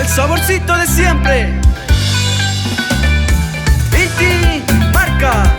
saborcito de siempre. Iti marca.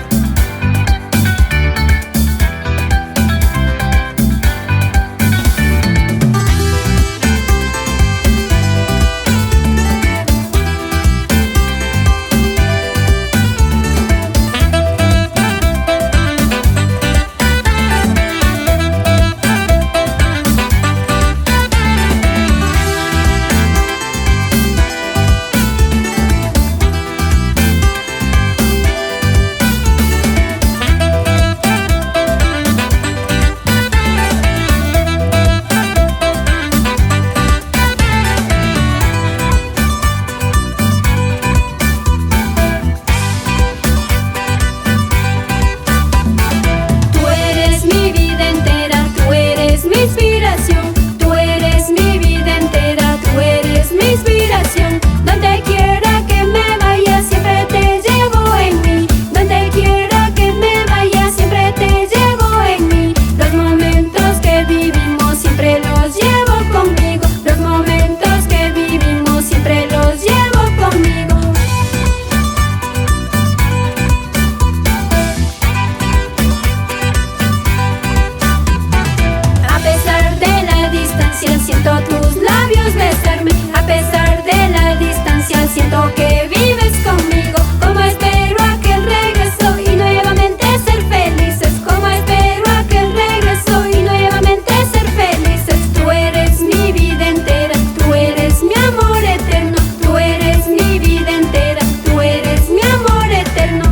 Siento tus labios besarme, a pesar de la distancia. Siento que vives conmigo. Como espero aquel regreso y nuevamente ser felices. Como espero aquel regreso y nuevamente ser felices. Tú eres mi vida entera, tú eres mi amor eterno. Tú eres mi vida entera, tú eres mi amor eterno.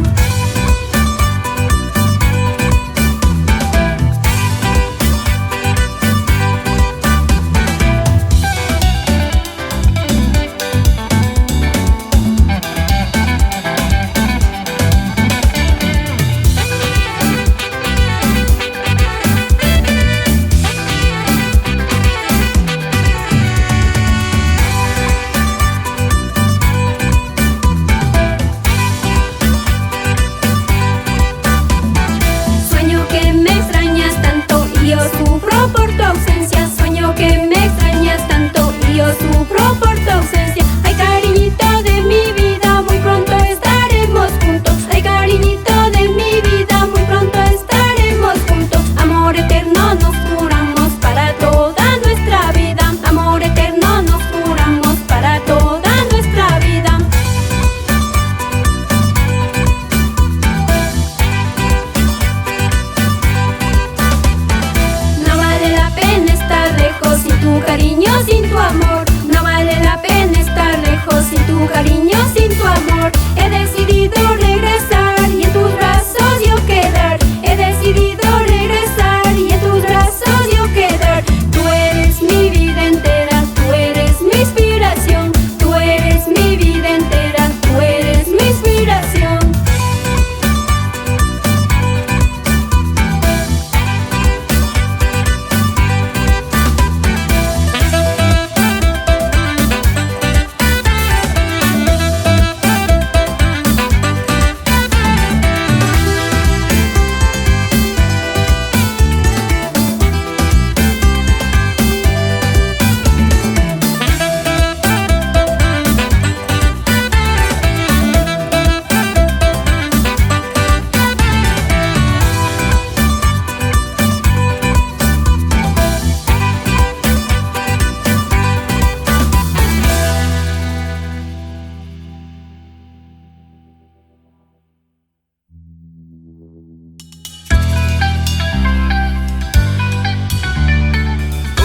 Por tu ausencia, sueño que me extrañas tanto y yo sufro por tu ausencia. Ay, cariñito de mi vida, muy pronto estaremos juntos. Ay, cariñito de mi vida, muy pronto estaremos juntos. Amor eterno nos juramos para toda nuestra vida. Amor eterno nos juramos para toda nuestra vida. Sin tu cariño, sin tu amor, no vale la pena estar lejos. Sin tu cariño, sin tu amor, he decidido regresar y en tus brazos yo quedar. He decidido regresar y en tus brazos yo quedar. Tú eres mi vida entera, tú eres mi inspiración. Tú eres mi vida entera, tú eres mi inspiración.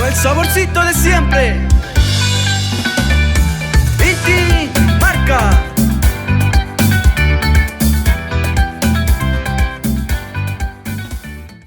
El saborcito de siempre.